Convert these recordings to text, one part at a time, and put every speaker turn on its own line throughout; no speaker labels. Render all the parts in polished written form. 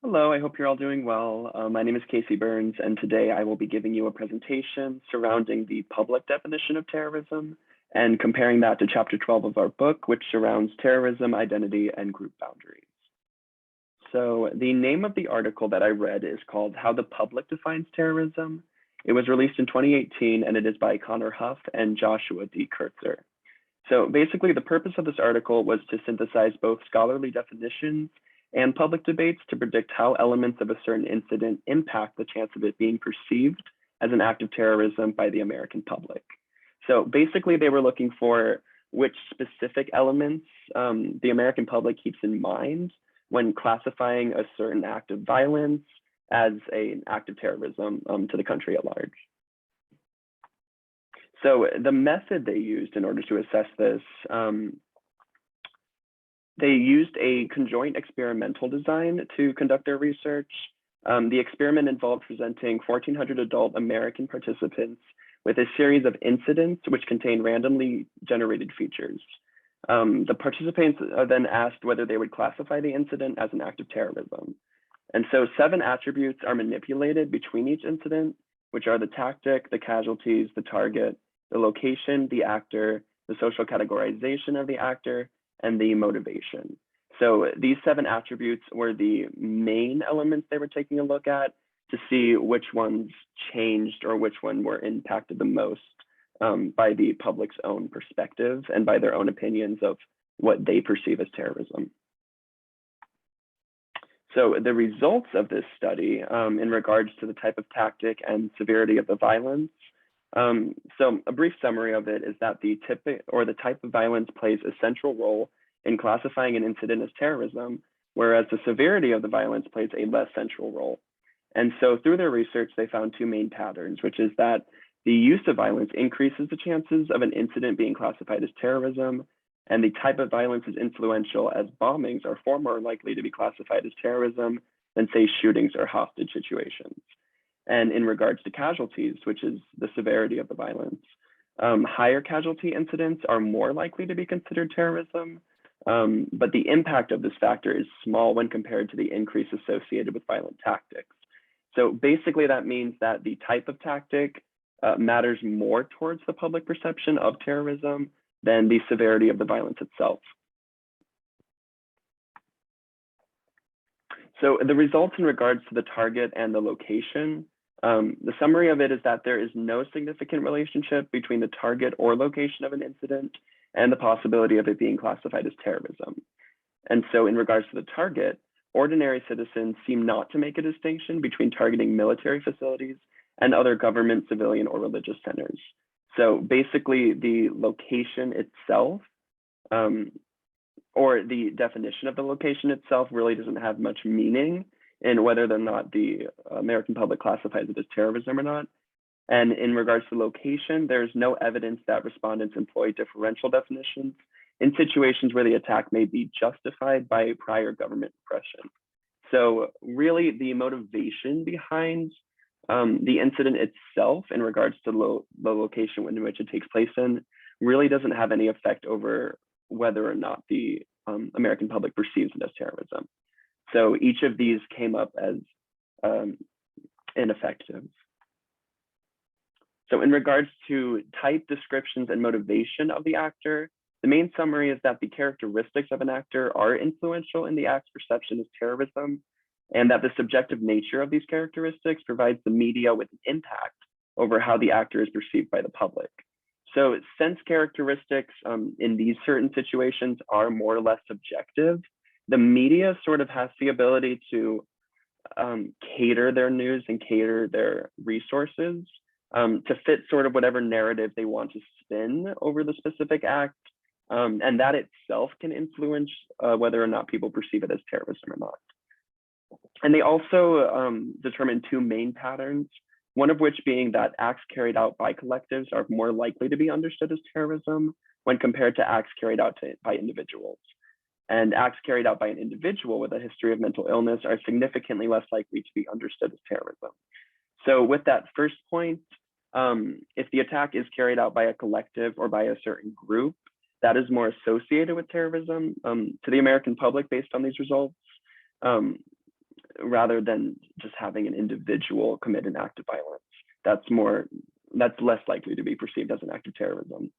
Hello, I hope you're all doing well. My name is Casey Burns, and today I will be giving you a presentation surrounding the public definition of terrorism and comparing that to Chapter 12 of our book, which surrounds terrorism, identity, and group boundaries. So the name of the article that I read is called How the Public Defines Terrorism. It was released in 2018, and it is by Connor Huff and Joshua D. Kurtzer. So basically, the purpose of this article was to synthesize both scholarly definitions and public debates to predict how elements of a certain incident impact the chance of it being perceived as an act of terrorism by the American public. So basically, they were looking for which specific elements the American public keeps in mind when classifying a certain act of violence as an act of terrorism to the country at large. So the method they used in order to assess this, they used a conjoint experimental design to conduct their research. The experiment involved presenting 1,400 adult American participants with a series of incidents which contain randomly generated features. The participants are then asked whether they would classify the incident as an act of terrorism. And so 7 attributes are manipulated between each incident, which are the tactic, the casualties, the target, the location, the actor, the social categorization of the actor, and the motivation. So these 7 attributes were the main elements they were taking a look at to see which ones changed or which one were impacted the most by the public's own perspective and by their own opinions of what they perceive as terrorism. So the results of this study in regards to the type of tactic and severity of the violence. So a brief summary of it is that the type of violence plays a central role in classifying an incident as terrorism, whereas the severity of the violence plays a less central role. And so through their research, they found 2 main patterns, which is that the use of violence increases the chances of an incident being classified as terrorism, and the type of violence is influential as bombings are far more likely to be classified as terrorism than, say, shootings or hostage situations. And in regards to casualties, which is the severity of the violence, higher casualty incidents are more likely to be considered terrorism, but the impact of this factor is small when compared to the increase associated with violent tactics. So basically that means that the type of tactic matters more towards the public perception of terrorism than the severity of the violence itself. So the results in regards to the target and the location, the summary of it is that there is no significant relationship between the target or location of an incident and the possibility of it being classified as terrorism. And so in regards to the target, ordinary citizens seem not to make a distinction between targeting military facilities and other government, civilian, or religious centers. So basically the location itself, or the definition of the location itself, really doesn't have much meaning in whether or not the American public classifies it as terrorism or not. And in regards to location, there's no evidence that respondents employ differential definitions in situations where the attack may be justified by prior government repression. So really the motivation behind the incident itself in regards to the location in which it takes place in really doesn't have any effect over whether or not the American public perceives it as terrorism. So each of these came up as ineffective. So in regards to type descriptions and motivation of the actor, the main summary is that the characteristics of an actor are influential in the act's perception as terrorism, and that the subjective nature of these characteristics provides the media with an impact over how the actor is perceived by the public. So sense characteristics in these certain situations are more or less subjective. The media sort of has the ability to cater their news and cater their resources to fit sort of whatever narrative they want to spin over the specific act. And that itself can influence whether or not people perceive it as terrorism or not. And they also determined 2 main patterns, one of which being that acts carried out by collectives are more likely to be understood as terrorism when compared to acts carried out by individuals. And acts carried out by an individual with a history of mental illness are significantly less likely to be understood as terrorism. So with that first point, if the attack is carried out by a collective or by a certain group, that is more associated with terrorism to the American public based on these results. rather than just having an individual commit an act of violence. That's less likely to be perceived as an act of terrorism.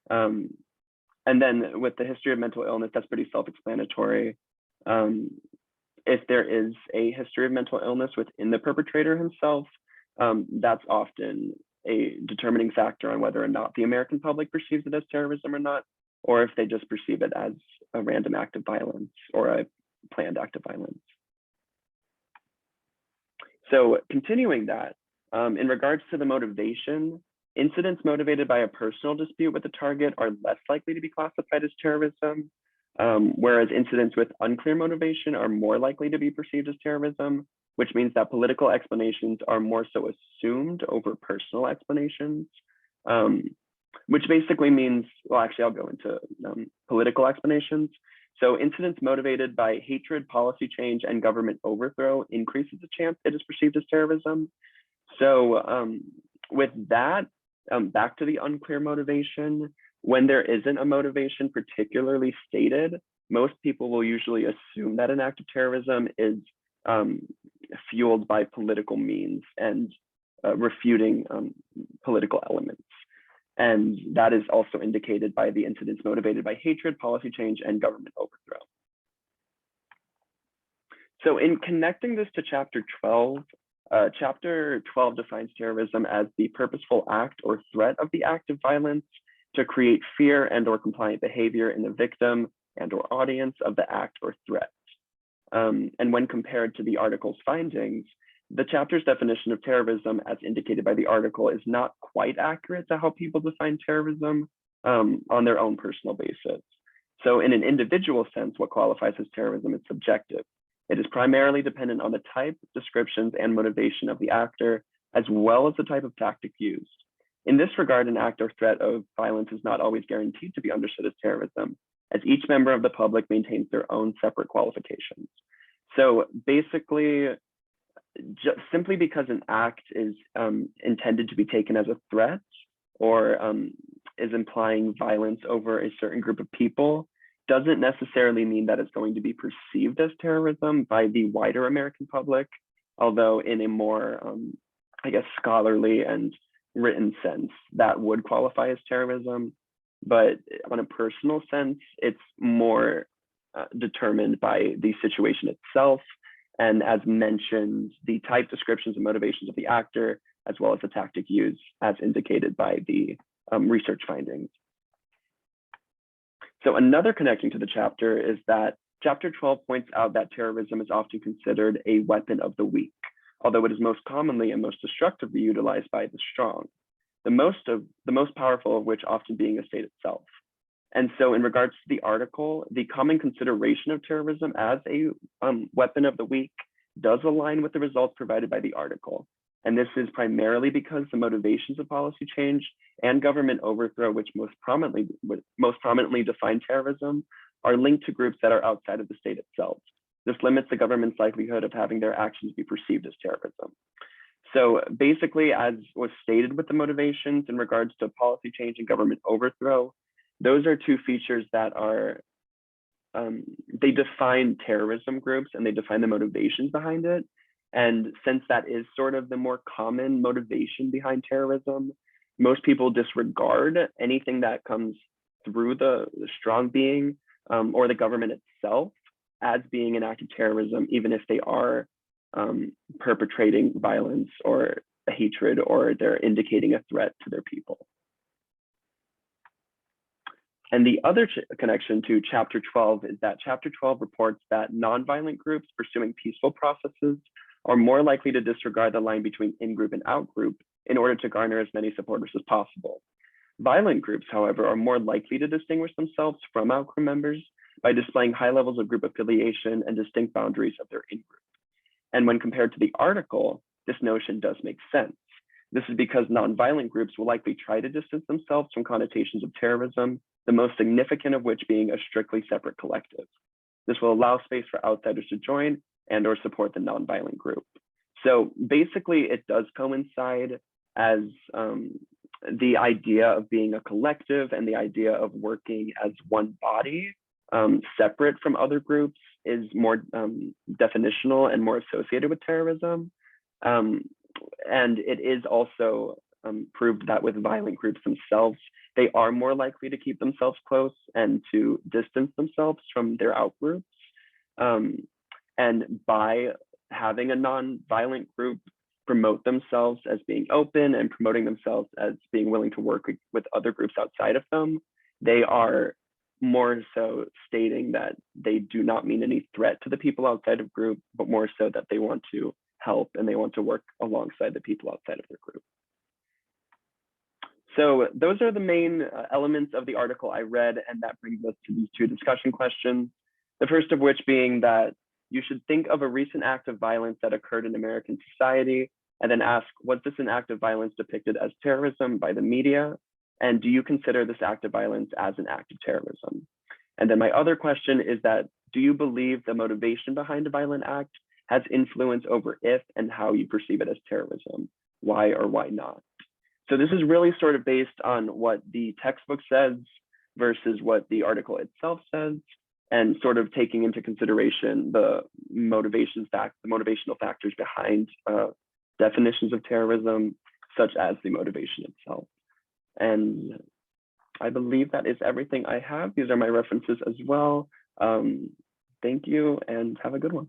And then with the history of mental illness, that's pretty self-explanatory. If there is a history of mental illness within the perpetrator himself, that's often a determining factor on whether or not the American public perceives it as terrorism or not, or if they just perceive it as a random act of violence or a planned act of violence. So continuing that, in regards to the motivation, incidents motivated by a personal dispute with the target are less likely to be classified as terrorism, whereas incidents with unclear motivation are more likely to be perceived as terrorism, which means that political explanations are more so assumed over personal explanations, which basically means, well, actually, I'll go into political explanations. So incidents motivated by hatred, policy change, and government overthrow increases the chance it is perceived as terrorism. So with that, back to the unclear motivation, when there isn't a motivation particularly stated, most people will usually assume that an act of terrorism is fueled by political means and refuting political elements. And that is also indicated by the incidents motivated by hatred, policy change, and government overthrow. So in connecting this to Chapter 12, Chapter 12 defines terrorism as the purposeful act or threat of the act of violence to create fear and or compliant behavior in the victim and or audience of the act or threat. And when compared to the article's findings, the chapter's definition of terrorism, as indicated by the article, is not quite accurate to how people define terrorism on their own personal basis. So in an individual sense, what qualifies as terrorism is subjective. It is primarily dependent on the type, descriptions, and motivation of the actor, as well as the type of tactic used. In this regard, an act or threat of violence is not always guaranteed to be understood as terrorism, as each member of the public maintains their own separate qualifications. So basically, just simply because an act is intended to be taken as a threat or is implying violence over a certain group of people doesn't necessarily mean that it's going to be perceived as terrorism by the wider American public, although in a more, I guess, scholarly and written sense, that would qualify as terrorism. But on a personal sense, it's more determined by the situation itself. And as mentioned, the type, descriptions, and motivations of the actor, as well as the tactic used, as indicated by the research findings. So another connecting to the chapter is that Chapter 12 points out that terrorism is often considered a weapon of the weak, although it is most commonly and most destructively utilized by the strong, the most powerful of which often being a state itself. And so in regards to the article, the common consideration of terrorism as a weapon of the weak does align with the results provided by the article. And this is primarily because the motivations of policy change and government overthrow, which most prominently define terrorism, are linked to groups that are outside of the state itself. This limits the government's likelihood of having their actions be perceived as terrorism. So basically, as was stated with the motivations in regards to policy change and government overthrow, those are two features that are, they define terrorism groups and they define the motivations behind it. And since that is sort of the more common motivation behind terrorism, most people disregard anything that comes through the strong being or the government itself as being an act of terrorism, even if they are perpetrating violence or hatred, or they're indicating a threat to their people. And the other connection to Chapter 12 is that Chapter 12 reports that nonviolent groups pursuing peaceful processes are more likely to disregard the line between in-group and out-group in order to garner as many supporters as possible. Violent groups, however, are more likely to distinguish themselves from out-group members by displaying high levels of group affiliation and distinct boundaries of their in-group. And when compared to the article, this notion does make sense. This is because nonviolent groups will likely try to distance themselves from connotations of terrorism, the most significant of which being a strictly separate collective. This will allow space for outsiders to join and or support the nonviolent group. So basically, it does coincide as the idea of being a collective and the idea of working as one body separate from other groups is more definitional and more associated with terrorism. And it is also proved that with violent groups themselves, they are more likely to keep themselves close and to distance themselves from their outgroups. And by having a non-violent group promote themselves as being open and promoting themselves as being willing to work with other groups outside of them, they are more so stating that they do not mean any threat to the people outside of group, but more so that they want to help and they want to work alongside the people outside of their group. So those are the main elements of the article I read, and that brings us to these two discussion questions. The first of which being that you should think of a recent act of violence that occurred in American society, and then ask, was this an act of violence depicted as terrorism by the media? And do you consider this act of violence as an act of terrorism? And then my other question is that, do you believe the motivation behind a violent act has influence over if and how you perceive it as terrorism? Why or why not? So this is really sort of based on what the textbook says versus what the article itself says, and sort of taking into consideration the motivational factors behind definitions of terrorism, such as the motivation itself. And I believe that is everything I have. These are my references as well. Thank you and have a good one.